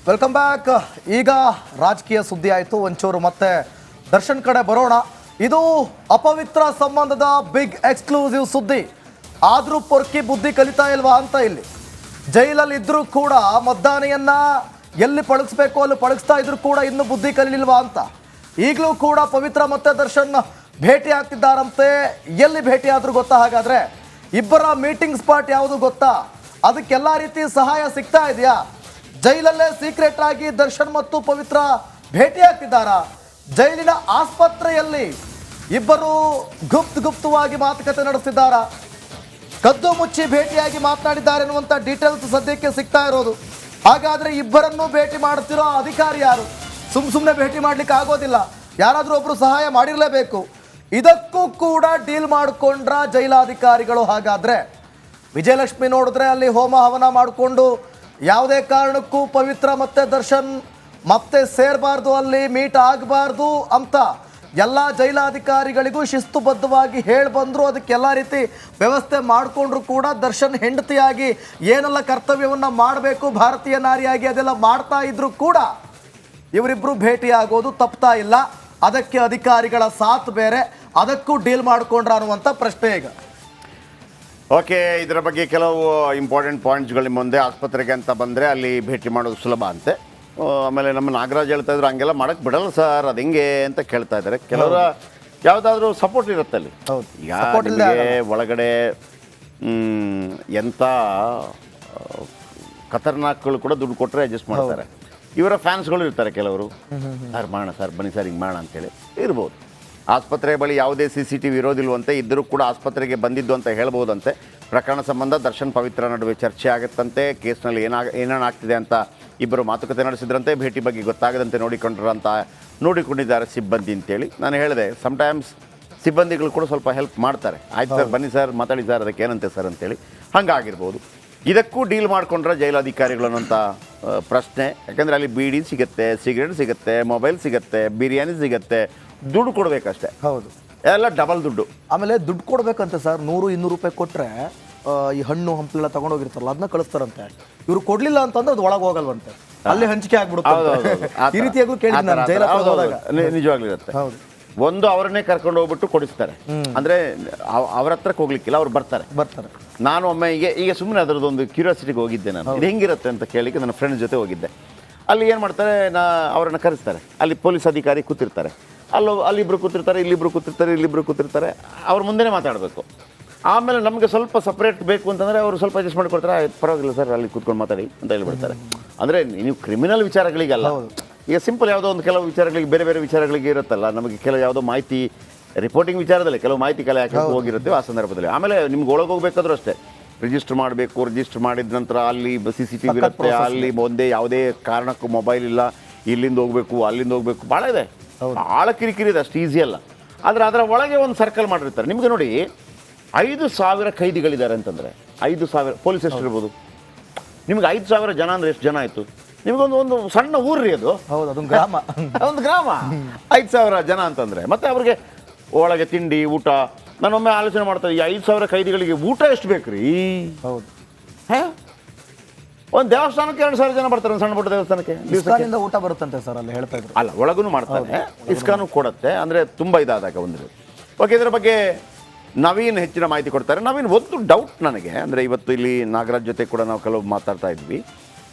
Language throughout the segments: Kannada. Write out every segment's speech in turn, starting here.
Welcome back. ಈಗ ರಾಜಕೀಯ ಸುದ್ದಿ ಆಯಿತು, ಒಂಚೂರು ಮತ್ತೆ ದರ್ಶನ್ ಕಡೆ ಬರೋಣ. ಇದು ಅಪವಿತ್ರ ಸಂಬಂಧದ ಬಿಗ್ ಎಕ್ಸ್ಕ್ಲೂಸಿವ್ ಸುದ್ದಿ. ಆದರೂ ಪೊರ್ಕಿ ಬುದ್ಧಿ ಕಲಿತಾ ಇಲ್ವಾ ಅಂತ ಇಲ್ಲಿ ಜೈಲಲ್ಲಿ ಇದ್ರೂ ಕೂಡ ಮದ್ದಾನೆಯನ್ನ ಎಲ್ಲಿ ಪಳಗಿಸ್ಬೇಕು ಅಲ್ಲಿ ಪಳಗಿಸ್ತಾ ಇದ್ರು ಕೂಡ ಇನ್ನೂ ಬುದ್ಧಿ ಕಲಿಲಿಲ್ವಾ ಅಂತ. ಈಗಲೂ ಕೂಡ ಪವಿತ್ರ ಮತ್ತೆ ದರ್ಶನ್ ಭೇಟಿ ಆಗ್ತಿದ್ದಾರಂತೆ. ಎಲ್ಲಿ ಭೇಟಿ ಆದ್ರೂ ಗೊತ್ತಾ? ಹಾಗಾದ್ರೆ ಇಬ್ಬರ ಮೀಟಿಂಗ್ ಸ್ಪಾಟ್ ಯಾವುದು ಗೊತ್ತಾ? ಅದಕ್ಕೆಲ್ಲ ರೀತಿ ಸಹಾಯ ಸಿಗ್ತಾ ಇದೆಯಾ? ಜೈಲಲ್ಲೇ ಸೀಕ್ರೆಟ್ ಆಗಿ ದರ್ಶನ್ ಮತ್ತು ಪವಿತ್ರ ಭೇಟಿ ಆಗ್ತಿದ್ದಾರಾ? ಜೈಲಿನ ಆಸ್ಪತ್ರೆಯಲ್ಲಿ ಇಬ್ಬರು ಗುಪ್ತವಾಗಿ ಮಾತುಕತೆ ನಡೆಸಿದ್ದಾರಾ? ಕದ್ದು ಮುಚ್ಚಿ ಭೇಟಿಯಾಗಿ ಮಾತನಾಡಿದ್ದಾರೆ ಎನ್ನುವಂಥ ಡೀಟೇಲ್ಸ್ ಸದ್ಯಕ್ಕೆ ಸಿಗ್ತಾ ಇರೋದು. ಹಾಗಾದ್ರೆ ಇಬ್ಬರನ್ನು ಭೇಟಿ ಮಾಡುತ್ತಿರೋ ಅಧಿಕಾರಿ ಯಾರು? ಸುಮ್ಮನೆ ಭೇಟಿ ಮಾಡ್ಲಿಕ್ಕೆ ಆಗೋದಿಲ್ಲ, ಯಾರಾದರೂ ಒಬ್ರು ಸಹಾಯ ಮಾಡಿರಲೇಬೇಕು. ಇದಕ್ಕೂ ಕೂಡ ಡೀಲ್ ಮಾಡಿಕೊಂಡ್ರ ಜೈಲಾಧಿಕಾರಿಗಳು. ಹಾಗಾದ್ರೆ ವಿಜಯಲಕ್ಷ್ಮಿ ನೋಡಿದ್ರೆ ಅಲ್ಲಿ ಹೋಮ ಹವನ ಮಾಡಿಕೊಂಡು ಯಾವುದೇ ಕಾರಣಕ್ಕೂ ಪವಿತ್ರ ಮತ್ತೆ ದರ್ಶನ್ ಮತ್ತೆ ಸೇರಬಾರ್ದು, ಅಲ್ಲಿ ಮೀಟ್ ಆಗಬಾರ್ದು ಅಂತ ಎಲ್ಲ ಜೈಲಾಧಿಕಾರಿಗಳಿಗೂ ಶಿಸ್ತುಬದ್ಧವಾಗಿ ಹೇಳಿ ಬಂದರು. ಅದಕ್ಕೆಲ್ಲ ರೀತಿ ವ್ಯವಸ್ಥೆ ಮಾಡಿಕೊಂಡ್ರು ಕೂಡ ದರ್ಶನ್ ಹೆಂಡತಿಯಾಗಿ ಏನೆಲ್ಲ ಕರ್ತವ್ಯವನ್ನು ಮಾಡಬೇಕು ಭಾರತೀಯ ನಾರಿಯಾಗಿ ಅದೆಲ್ಲ ಮಾಡ್ತಾ ಇದ್ರು ಕೂಡ ಇವರಿಬ್ಬರು ಭೇಟಿ ಆಗೋದು ತಪ್ತಾ ಇಲ್ಲ. ಅದಕ್ಕೆ ಅಧಿಕಾರಿಗಳ ಸಾಥ್ ಬೇರೆ, ಅದಕ್ಕೂ ಡೀಲ್ ಮಾಡಿಕೊಂಡ್ರ ಅನ್ನುವಂಥ ಪ್ರಶ್ನೆ ಈಗ. ಓಕೆ, ಇದರ ಬಗ್ಗೆ ಕೆಲವು ಇಂಪಾರ್ಟೆಂಟ್ ಪಾಯಿಂಟ್ಸ್ಗಳ ಮುಂದೆ ಆಸ್ಪತ್ರೆಗೆ ಅಂತ ಬಂದರೆ ಅಲ್ಲಿ ಭೇಟಿ ಮಾಡೋದು ಸುಲಭ ಅಂತೆ. ಆಮೇಲೆ ನಮ್ಮ ನಾಗರಾಜ್ ಹೇಳ್ತಾ ಇದ್ರು ಹಂಗೆಲ್ಲ ಮಾಡೋಕ್ಕೆ ಬಿಡಲ್ಲ ಸರ್, ಅದು ಹೆಂಗೆ ಅಂತ ಕೇಳ್ತಾ ಇದ್ದಾರೆ. ಕೆಲವರ ಯಾವುದಾದ್ರೂ ಸಪೋರ್ಟ್ ಇರುತ್ತೆ ಅಲ್ಲಿ. ಈಗ ಒಳಗಡೆ ಎಂಥ ಖತರ್ನಾಕ್ಗಳು ಕೂಡ ದುಡ್ಡು ಕೊಟ್ಟರೆ ಅಡ್ಜಸ್ಟ್ ಮಾಡ್ತಾರೆ. ಇವರ ಫ್ಯಾನ್ಸ್ಗಳು ಇರ್ತಾರೆ ಕೆಲವರು, ಸರ್ ಮಾಡೋಣ ಸರ್, ಬನ್ನಿ ಸರ್ ಹಿಂಗೆ ಮಾಡೋಣ ಅಂತೇಳಿ ಇರ್ಬೋದು. ಆಸ್ಪತ್ರೆ ಬಳಿ ಯಾವುದೇ CCTV ಇರೋದಿಲ್ವಂತೆ, ಇದ್ದರೂ ಕೂಡ ಆಸ್ಪತ್ರೆಗೆ ಬಂದಿದ್ದು ಅಂತ ಹೇಳ್ಬೋದಂತೆ. ಪ್ರಕರಣ ಸಂಬಂಧ ದರ್ಶನ್ ಪವಿತ್ರ ನಡುವೆ ಚರ್ಚೆ ಆಗುತ್ತಂತೆ. ಕೇಸ್ನಲ್ಲಿ ಏನೇನಾಗ್ತಿದೆ ಅಂತ ಇಬ್ಬರು ಮಾತುಕತೆ ನಡೆಸಿದ್ರಂತೆ. ಭೇಟಿ ಬಗ್ಗೆ ಗೊತ್ತಾಗದಂತೆ ನೋಡಿಕೊಂಡಿದ್ದಾರೆ ಸಿಬ್ಬಂದಿ ಅಂತೇಳಿ ನಾನು ಹೇಳಿದೆ. ಸಮ್ಟೈಮ್ಸ್ ಸಿಬ್ಬಂದಿಗಳು ಕೂಡ ಸ್ವಲ್ಪ ಹೆಲ್ಪ್ ಮಾಡ್ತಾರೆ. ಆಯ್ತು ಸರ್ ಬನ್ನಿ ಸರ್ ಮಾತಾಡಿ ಸರ್, ಅದಕ್ಕೆ ಏನಂತೆ ಸರ್ ಅಂತೇಳಿ ಹಂಗಾಗಿರ್ಬೋದು. ಇದಕ್ಕೂ ಡೀಲ್ ಮಾಡಿಕೊಂಡ್ರೆ ಜೈಲಾಧಿಕಾರಿಗಳು ಅನ್ನೋಂಥ ಪ್ರಶ್ನೆ. ಯಾಕಂದರೆ ಅಲ್ಲಿ ಬೀಡಿ ಸಿಗುತ್ತೆ, ಸಿಗರೇಟ್ ಸಿಗುತ್ತೆ, ಮೊಬೈಲ್ ಸಿಗುತ್ತೆ, ಬಿರಿಯಾನಿ ಸಿಗುತ್ತೆ, ದುಡ್ಡು ಕೊಡಬೇಕಷ್ಟೇ. ಹೌದು, ಎಲ್ಲ ಡಬಲ್ ದುಡ್ಡು. ಆಮೇಲೆ ದುಡ್ಡು ಕೊಡ್ಬೇಕಂತೆ ಸರ್. 100-200 ರೂಪಾಯಿ ಕೊಟ್ಟರೆ ಈ ಹಣ್ಣು ಹಂಪಲೆಲ್ಲ ತಗೊಂಡೋಗಿರ್ತಾರಲ್ಲ ಅದನ್ನ ಕಳಿಸ್ತಾರಂತೆ. ಇವ್ರು ಕೊಡ್ಲಿಲ್ಲ ಅಂತಂದ್ರೆ ಅದು ಒಳಗೆ ಹೋಗಲ್ವಂತೆ, ಅಲ್ಲಿ ಹಂಚಿಕೆ ಆಗ್ಬಿಡುತ್ತೆ. ಈ ರೀತಿಯಾಗೂ ಕೇಳಿದ್ದೆ ನಾನು ಜೈಲ ಹೋದಾಗ. ನಿಜವಾಗ್ಲೂ ಇರುತ್ತೆ. ಹೌದು, ಒಂದು ಅವರನ್ನೇ ಕರ್ಕೊಂಡು ಹೋಗ್ಬಿಟ್ಟು ಕೊಡಿಸ್ತಾರೆ. ಅಂದರೆ ಅವ್ರ ಹತ್ರಕ್ಕೆ ಹೋಗ್ಲಿಕ್ಕಿಲ್ಲ, ಅವ್ರು ಬರ್ತಾರೆ. ನಾನು ಒಮ್ಮೆ ಈಗ ಸುಮ್ಮನೆ ಅದರದ್ದೊಂದು ಕ್ಯೂರಿಯಾಸಿಟಿಗೆ ಹೋಗಿದ್ದೆ. ನಾನು ಇದು ಹೆಂಗಿರುತ್ತೆ ಅಂತ ಕೇಳಿಕ್ಕೆ ನನ್ನ ಫ್ರೆಂಡ್ಸ್ ಜೊತೆ ಹೋಗಿದ್ದೆ. ಅಲ್ಲಿ ಏನು ಮಾಡ್ತಾರೆ, ಅವರನ್ನು ಕರೆಸ್ತಾರೆ. ಅಲ್ಲಿ ಪೊಲೀಸ್ ಅಧಿಕಾರಿ ಕೂತಿರ್ತಾರೆ, ಅಲ್ಲಿಬ್ರು ಕೂತಿರ್ತಾರೆ, ಇಲ್ಲಿಬ್ರು ಕೂತಿರ್ತಾರೆ. ಅವ್ರ ಮುಂದೆನೇ ಮಾತಾಡಬೇಕು. ಆಮೇಲೆ ನಮಗೆ ಸ್ವಲ್ಪ ಸಪ್ರೇಟ್ ಬೇಕು ಅಂತಂದರೆ ಅವರು ಸ್ವಲ್ಪ ಅಡ್ಜಸ್ಟ್ ಮಾಡಿಕೊಡ್ತಾರೆ. ಪರವಾಗಿಲ್ಲ ಸರ್, ಅಲ್ಲಿ ಕೂತ್ಕೊಂಡು ಮಾತಾಡಿ ಅಂತ ಹೇಳ್ಬಿಡ್ತಾರೆ. ಅಂದರೆ ನೀವು ಕ್ರಿಮಿನಲ್ ವಿಚಾರಗಳಿಗಲ್ಲ, ಈಗ ಸಿಂಪಲ್ ಯಾವುದೋ ಒಂದು ಕೆಲವು ವಿಚಾರಗಳಿಗೆ ಬೇರೆ ವಿಚಾರಗಳಿಗೆ ಇರುತ್ತಲ್ಲ. ನಮಗೆ ಕೆಲವು ಯಾವುದೋ ಮಾಹಿತಿ ರಿಪೋರ್ಟಿಂಗ್ ವಿಚಾರದಲ್ಲಿ ಕೆಲವು ಮಾಹಿತಿ ಕಲೆ ಹಾಕಿ ಹೋಗಿರುತ್ತೆ ಆ ಸಂದರ್ಭದಲ್ಲಿ. ಆಮೇಲೆ ನಿಮ್ಗೆ ಒಳಗೆ ಹೋಗ್ಬೇಕಾದ್ರೂ ಅಷ್ಟೇ ರಿಜಿಸ್ಟರ್ ಮಾಡಬೇಕು. ರಿಜಿಸ್ಟರ್ ಮಾಡಿದ ನಂತರ ಅಲ್ಲಿ CCTV ಇರುತ್ತೆ. ಅಲ್ಲಿ ಒಂದೇ ಯಾವುದೇ ಕಾರಣಕ್ಕೂ ಮೊಬೈಲ್ ಇಲ್ಲ, ಇಲ್ಲಿಂದ ಹೋಗಬೇಕು ಅಲ್ಲಿಂದ ಹೋಗಬೇಕು, ಭಾಳ ಇದೆ, ಭಾಳ ಕಿರಿಕಿರಿ ಇದೆ. ಅಷ್ಟು ಈಸಿ ಅಲ್ಲ. ಆದರೆ ಅದರ ಒಳಗೆ ಒಂದು ಸರ್ಕಲ್ ಮಾಡಿರ್ತಾರೆ. ನಿಮಗೆ ನೋಡಿ 5,000 ಖೈದಿಗಳಿದ್ದಾರೆ ಅಂತಂದರೆ 5,000 ಪೊಲೀಸ್ ಎಷ್ಟು ಇರ್ಬೋದು? ನಿಮ್ಗೆ 5,000 ಜನ ಅಂದರೆ ಎಷ್ಟು ಜನ ಆಯಿತು? ನಿಮಗೊಂದು ಸಣ್ಣ ಊರ್ರಿ ಅದು. ಹೌದು, ಅದೊಂದು ಗ್ರಾಮ. ಒಂದು ಗ್ರಾಮ 5,000 ಜನ ಅಂತಂದರೆ ಮತ್ತೆ ಅವ್ರಿಗೆ ಒಳಗೆ ತಿಂಡಿ ಊಟ. ನಾನೊಮ್ಮೆ ಆಲೋಚನೆ ಮಾಡ್ತಾ ಈ 5,000 ಖೈದಿಗಳಿಗೆ ಊಟ ಎಷ್ಟು ಬೇಕು ರೀ? ಹೌದು, ಒಂದು ದೇವಸ್ಥಾನಕ್ಕೆ 2,000 ಜನ ಬರ್ತಾರೆ. ಒಂದು ಸಣ್ಣ ಪುಟ್ಟ ದೇವಸ್ಥಾನಕ್ಕೆ ಇಸ್ಕಾನಿಂದ ಊಟ ಬರುತ್ತಂತೆ ಸರ್, ಅಲ್ಲಿ ಹೇಳ್ತಾ ಇದ್ರು. ಅಲ್ಲ, ಒಳಗೂ ಮಾಡ್ತಾರೆ, ಇಸ್ಕಾನು ಕೊಡುತ್ತೆ. ಅಂದರೆ ತುಂಬ ಇದಾದಾಗ ಒಂದು. ಓಕೆ, ಇದರ ಬಗ್ಗೆ ನವೀನ್ ಹೆಚ್ಚಿನ ಮಾಹಿತಿ ಕೊಡ್ತಾರೆ. ನವೀನ್, ಒಂದು ಡೌಟ್ ನನಗೆ, ಅಂದರೆ ಇವತ್ತು ಇಲ್ಲಿ ನಾಗರಾಜ್ ಜೊತೆ ಕೂಡ ನಾವು ಕೆಲವು ಮಾತಾಡ್ತಾ ಇದ್ವಿ.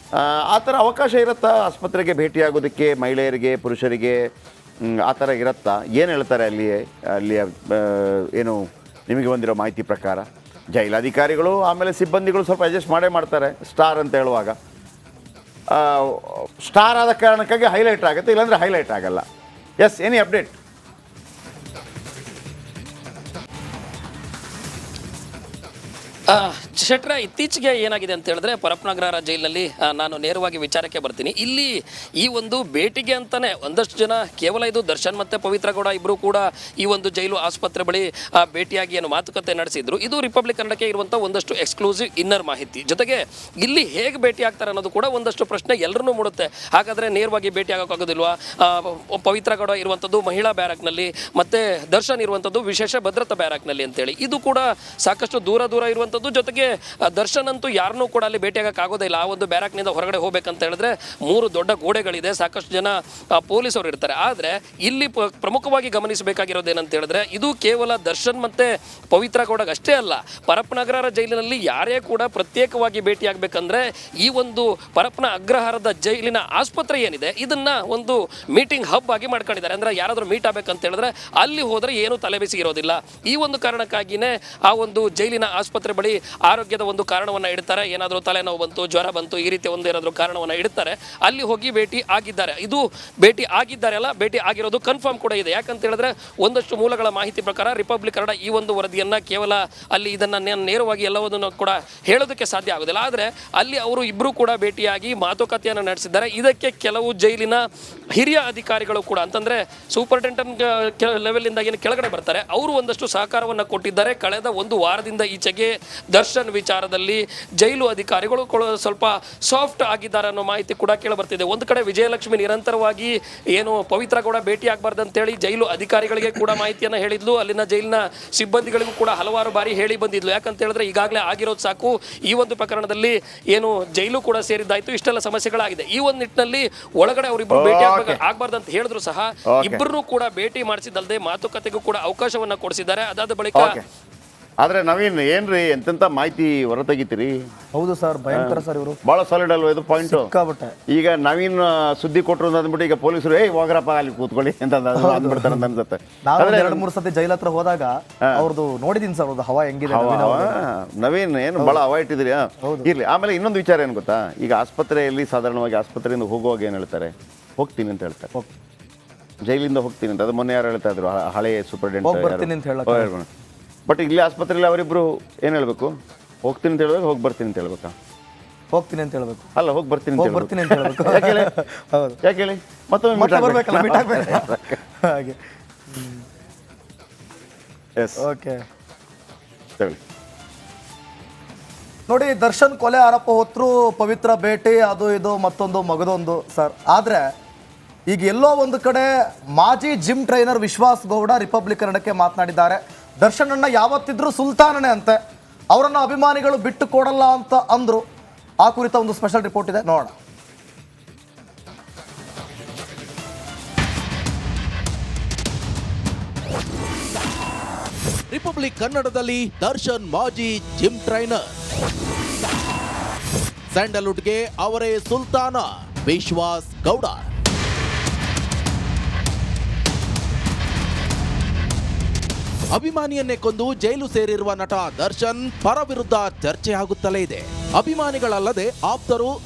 ಆ ಥರ ಅವಕಾಶ ಇರುತ್ತಾ ಆಸ್ಪತ್ರೆಗೆ ಭೇಟಿಯಾಗೋದಕ್ಕೆ ಮಹಿಳೆಯರಿಗೆ, ಪುರುಷರಿಗೆ? ಆ ಥರ ಇರುತ್ತಾ? ಏನು ಹೇಳ್ತಾರೆ ಅಲ್ಲಿಯ ಏನು ನಿಮಗೆ ಬಂದಿರೋ ಮಾಹಿತಿ ಪ್ರಕಾರ? ಜೈಲಾಧಿಕಾರಿಗಳು ಆಮೇಲೆ ಸಿಬ್ಬಂದಿಗಳು ಸ್ವಲ್ಪ ಅಡ್ಜಸ್ಟ್ ಮಾಡೇ ಮಾಡ್ತಾರೆ. ಸ್ಟಾರ್ ಅಂತ ಹೇಳುವಾಗ ಸ್ಟಾರ್ ಆದ ಕಾರಣಕ್ಕಾಗಿ ಹೈಲೈಟ್ ಆಗುತ್ತೆ, ಇಲ್ಲಾಂದರೆ ಹೈಲೈಟ್ ಆಗಲ್ಲ. S, any update? ಶೆಟ್ರ, ಇತ್ತೀಚೆಗೆ ಏನಾಗಿದೆ ಅಂತ ಹೇಳಿದ್ರೆ ಪರಪ್ಪನಗರ ಜೈಲಿನಲ್ಲಿ ನಾನು ನೇರವಾಗಿ ವಿಚಾರಕ್ಕೆ ಬರ್ತೀನಿ. ಇಲ್ಲಿ ಈ ಒಂದು ಭೇಟಿಗೆ ಅಂತಾನೆ ಒಂದಷ್ಟು ಜನ, ಕೇವಲ ಇದು ದರ್ಶನ್ ಮತ್ತೆ ಪವಿತ್ರ ಗೌಡ ಇಬ್ಬರು ಕೂಡ ಈ ಒಂದು ಜೈಲು ಆಸ್ಪತ್ರೆ ಬಳಿ ಭೇಟಿಯಾಗಿ ಏನು ಮಾತುಕತೆ ನಡೆಸಿದ್ರು. ಇದು ರಿಪಬ್ಲಿಕ್ ಕನ್ನಡಕ್ಕೆ ಇರುವಂಥ ಒಂದಷ್ಟು ಎಕ್ಸ್ಕ್ಲೂಸಿವ್ ಇನ್ನರ್ ಮಾಹಿತಿ. ಜೊತೆಗೆ ಇಲ್ಲಿ ಹೇಗೆ ಭೇಟಿ ಆಗ್ತಾರೆ ಅನ್ನೋದು ಕೂಡ ಒಂದಷ್ಟು ಪ್ರಶ್ನೆ ಎಲ್ಲರನ್ನೂ ಮೂಡುತ್ತೆ. ಹಾಗಾದರೆ ನೇರವಾಗಿ ಭೇಟಿ ಆಗೋಕ್ಕಾಗೋದಿಲ್ವಾ? ಪವಿತ್ರ ಗೌಡ ಇರುವಂಥದ್ದು ಮಹಿಳಾ ಬ್ಯಾರಕ್ನಲ್ಲಿ, ಮತ್ತೆ ದರ್ಶನ್ ಇರುವಂಥದ್ದು ವಿಶೇಷ ಭದ್ರತಾ ಬ್ಯಾರಕ್ನಲ್ಲಿ ಅಂತೇಳಿ. ಇದು ಕೂಡ ಸಾಕಷ್ಟು ದೂರ ಇರುವಂಥದ್ದು. ಜೊತೆಗೆ ಜೊತೆಗೆ ದರ್ಶನ್ ಅಂತೂ ಯಾರನ್ನೂ ಕೂಡ ಅಲ್ಲಿ ಭೇಟಿಯಾಗಕ್ಕೆ ಆಗೋದಿಲ್ಲ. ಆ ಒಂದು ಬ್ಯಾರಾಕ್ನಿಂದ ಹೊರಗಡೆ ಹೋಗ್ಬೇಕಂತ ಹೇಳಿದ್ರೆ 3 ದೊಡ್ಡ ಗೋಡೆಗಳಿದೆ, ಸಾಕಷ್ಟು ಜನ ಪೊಲೀಸರು ಇರ್ತಾರೆ. ಆದರೆ ಇಲ್ಲಿ ಪ್ರಮುಖವಾಗಿ ಗಮನಿಸಬೇಕಾಗಿರೋದು ಏನಂತ ಹೇಳಿದ್ರೆ ಇದು ಕೇವಲ ದರ್ಶನ್ ಮತ್ತೆ ಪವಿತ್ರ ಗೌಡಗೆ ಅಷ್ಟೇ ಅಲ್ಲ, ಪರಪ್ಪನಗರ ಜೈಲಿನಲ್ಲಿ ಯಾರೇ ಕೂಡ ಪ್ರತ್ಯೇಕವಾಗಿ ಭೇಟಿಯಾಗಬೇಕಂದ್ರೆ ಈ ಒಂದು ಪರಪ್ಪನ ಅಗ್ರಹಾರದ ಜೈಲಿನ ಆಸ್ಪತ್ರೆ ಏನಿದೆ ಇದನ್ನ ಒಂದು ಮೀಟಿಂಗ್ ಹಬ್ ಆಗಿ ಮಾಡ್ಕೊಂಡಿದ್ದಾರೆ. ಅಂದ್ರೆ ಯಾರಾದ್ರೂ ಮೀಟ್ ಆಗ್ಬೇಕಂತ ಹೇಳಿದ್ರೆ ಅಲ್ಲಿ ಹೋದ್ರೆ ಏನು ತಲೆಬಿಸಿ ಇರೋದಿಲ್ಲ. ಈ ಒಂದು ಕಾರಣಕ್ಕಾಗಿನೇ ಆ ಒಂದು ಜೈಲಿನ ಆಸ್ಪತ್ರೆ ಬಳಿ ಆರೋಗ್ಯದ ಒಂದು ಕಾರಣವನ್ನ ಇಡ್ತಾರೆ. ಏನಾದರೂ ತಲೆನೋವು ಬಂತು, ಜ್ವರ ಬಂತು, ಈ ರೀತಿ ಒಂದು ಏನಾದರೂ ಕಾರಣವನ್ನ ಇಡ್ತಾರೆ, ಅಲ್ಲಿ ಹೋಗಿ ಭೇಟಿ ಆಗಿದ್ದಾರೆ. ಇದು ಭೇಟಿ ಆಗಿದ್ದಾರೆ ಅಲ್ಲ, ಭೇಟಿ ಆಗಿರೋದು ಕನ್ಫರ್ಮ್ ಕೂಡ ಇದೆ. ಯಾಕಂತ ಹೇಳಿದ್ರೆ ಒಂದಷ್ಟು ಮೂಲಗಳ ಮಾಹಿತಿ ಪ್ರಕಾರ ರಿಪಬ್ಲಿಕ್ ಕನ್ನಡ ಈ ಒಂದು ವರದಿಯನ್ನ ಕೇವಲ ಅಲ್ಲಿ ಇದನ್ನ ನೇರವಾಗಿ ಎಲ್ಲವನ್ನೂ ಕೂಡ ಹೇಳೋದಕ್ಕೆ ಸಾಧ್ಯ ಆಗೋದಿಲ್ಲ. ಆದರೆ ಅಲ್ಲಿ ಅವರು ಇಬ್ಬರು ಕೂಡ ಭೇಟಿಯಾಗಿ ಮಾತುಕತೆಯನ್ನು ನಡೆಸಿದ್ದಾರೆ. ಇದಕ್ಕೆ ಕೆಲವು ಜೈಲಿನ ಹಿರಿಯ ಅಧಿಕಾರಿಗಳು ಕೂಡ ಅಂತಂದ್ರೆ ಸೂಪರಿಂಟೆಂಡೆಂಟ್ ಲೆವೆಲ್ ಇಂದ ಏನು ಕೆಳಗಡೆ ಬರ್ತಾರೆ ಅವರು ಒಂದಷ್ಟು ಸಹಕಾರವನ್ನು ಕೊಟ್ಟಿದ್ದಾರೆ. ಕಳೆದ ಒಂದು ವಾರದಿಂದ ಈಚೆಗೆ ದರ್ಶನ್ ವಿಚಾರದಲ್ಲಿ ಜೈಲು ಅಧಿಕಾರಿಗಳು ಸ್ವಲ್ಪ ಸಾಫ್ಟ್ ಆಗಿದ್ದಾರೆ ಅನ್ನೋ ಮಾಹಿತಿ ಕೂಡ ಕೇಳಿ ಬರ್ತಿದೆ. ಒಂದು ಕಡೆ ವಿಜಯಲಕ್ಷ್ಮಿ ನಿರಂತರವಾಗಿ ಏನು ಪವಿತ್ರ ಗೌಡ ಭೇಟಿ ಆಗಬಾರ್ದು ಅಂತೇಳಿ ಜೈಲು ಅಧಿಕಾರಿಗಳಿಗೆ ಕೂಡ ಮಾಹಿತಿಯನ್ನು ಹೇಳಿದ್ಲು, ಅಲ್ಲಿನ ಜೈಲಿನ ಸಿಬ್ಬಂದಿಗಳಿಗೂ ಕೂಡ ಹಲವಾರು ಬಾರಿ ಹೇಳಿ ಬಂದಿದ್ಲು. ಯಾಕಂತ ಹೇಳಿದ್ರೆ ಈಗಾಗಲೇ ಆಗಿರೋದು ಸಾಕು, ಈ ಒಂದು ಪ್ರಕರಣದಲ್ಲಿ ಏನು ಜೈಲು ಕೂಡ ಸೇರಿದ್ದಾಯ್ತು, ಇಷ್ಟೆಲ್ಲ ಸಮಸ್ಯೆಗಳಾಗಿದೆ. ಈ ಒಂದು ನಿಟ್ಟಿನಲ್ಲಿ ಒಳಗಡೆ ಅವರಿಬ್ಬರು ಭೇಟಿ ಆಗ್ಬಾರ್ದು ಅಂತ ಹೇಳಿದ್ರು ಸಹ ಇಬ್ಬರನ್ನು ಕೂಡ ಭೇಟಿ ಮಾಡಿಸಿದಲ್ಲದೆ ಮಾತುಕತೆಗೂ ಕೂಡ ಅವಕಾಶವನ್ನ ಕೊಡಿಸಿದ್ದಾರೆ. ಅದಾದ ಬಳಿಕ ಆದ್ರೆ ನವೀನ್ ಏನ್ರಿ ಎಂತೆಂತ ಮಾಹಿತಿ ಹೊರತೆಗಿತೀರಿ? ಹೌದು ಸರ್, ಭಯಂಕರ ಸರ್, ಇವರು ಬಹಳ ಸಾಲಿಡ್ ಅಲ್ವಾ ಇದು ಪಾಯಿಂಟ್? ಈಗ ನವೀನ್ ಸುದ್ದಿ ಕೊಟ್ಟರು ಅಂದ್ಬಿಟ್ಟು ಈಗ ಪೊಲೀಸರು ಹೋಗ್ರಪ್ಪ ಅಲ್ಲಿ ಕೂತ್ಕೊಳ್ಳಿ ಅಂತ ಅಂದ್ಬಿಡ್ತಾರೆ ಅಂತ ಅನ್ಸುತ್ತೆ. ನಾನು 2-3 ಸತಿ ಜೈಲ್ ಹತ್ರ ಹೋದಾಗ ಅವ್ರದ್ದು ನೋಡಿದೀನಿ ಸರ್, ಅವ್ರದ್ದು ಹವಾ ಹೆಂಗಿದೆ. ನವೀನ್ ಏನು ಬಹಳ ಹವಾ ಇಟ್ಟಿದ್ರಿ. ಇರ್ಲಿ. ಆಮೇಲೆ ಇನ್ನೊಂದು ವಿಚಾರ ಏನು ಗೊತ್ತಾ, ಈಗ ಆಸ್ಪತ್ರೆಯಲ್ಲಿ ಸಾಧಾರಣವಾಗಿ ಆಸ್ಪತ್ರೆಯಿಂದ ಹೋಗುವಾಗ ಏನು ಹೇಳ್ತಾರೆ, ಹೋಗ್ತೀನಿ ಅಂತ ಹೇಳ್ತಾರೆ, ಜೈಲಿಂದ ಹೋಗ್ತೀನಿ ಅಂತ. ಅದು ಮೊನ್ನೆ ಯಾರು ಹೇಳ್ತಾ ಇದ್ರು, ಹಳೆ ಸೂಪರಿಂಟೆಂಡೆಂಟ್. ಬಟ್ ಇಲ್ಲಿ ಆಸ್ಪತ್ರೆಯಲ್ಲಿ ಅವರಿಬ್ರು ಏನ್ ಹೇಳ್ಬೇಕು, ಹೋಗ್ತೀನಿ ಅಂತ ಹೇಳ್ಬೇಕು, ಹೋಗಿ ಬರ್ತೀನಿ ಅಂತ ಹೇಳ್ಬೇಕಾ? ಹೋಗ್ತೀನಿ ಅಂತ ಹೇಳ್ಬೇಕು, ಅಲ್ಲ ಹೋಗಿ ಬರ್ತೀನಿ ಅಂತ ಹೇಳ್ಬೇಕು. ಯಾಕೆ ಹೇಳಿ? ಮತ್ತೊಮ್ಮೆ ಹಾಗೆ. ಓಕೆ ನೋಡಿ, ದರ್ಶನ್ ಕೊಲೆ ಆರೋಪ ಹೊತ್ತರು, ಪವಿತ್ರ ಭೇಟಿ, ಅದು ಇದು ಮತ್ತೊಂದು ಮಗದೊಂದು ಸರ್. ಆದ್ರೆ ಈಗ ಎಲ್ಲೋ ಒಂದು ಕಡೆ ಮಾಜಿ ಜಿಮ್ ಟ್ರೈನರ್ ವಿಶ್ವಾಸ್ ಗೌಡ ರಿಪಬ್ಲಿಕ್ ಕನ್ನಡಕ್ಕೆ ಮಾತನಾಡಿದ್ದಾರೆ. ದರ್ಶನ್ ಅಣ್ಣ ಯಾವತ್ತಿದ್ರೂ ಸುಲ್ತಾನನೇ ಅಂತೆ, ಅವರನ್ನು ಅಭಿಮಾನಿಗಳು ಬಿಟ್ಟು ಕೊಡಲ್ಲ ಅಂತ ಅಂದ್ರು. ಆ ಕುರಿತ ಒಂದು ಸ್ಪೆಷಲ್ ರಿಪೋರ್ಟ್ ಇದೆ, ನೋಡೋಣ. ರಿಪಬ್ಲಿಕ್ ಕನ್ನಡದಲ್ಲಿ ದರ್ಶನ್ ಮಾಜಿ ಜಿಮ್ ಟ್ರೈನರ್, ಸ್ಯಾಂಡಲ್ವುಡ್ಗೆ ಅವರೇ ಸುಲ್ತಾನ ವಿಶ್ವಾಸ್ ಗೌಡ. ಅಭಿಮಾನಿಯನ್ನೇ ಕೊಂದು ಜೈಲು ಸೇರಿರುವ ನಟ ದರ್ಶನ್ ಪರ ವಿರುದ್ಧ ಚರ್ಚೆ ಆಗುತ್ತಲೇ ಇದೆ. ಅಭಿಮಾನಿಗಳಲ್ಲದೆ ಆಪ್ತರು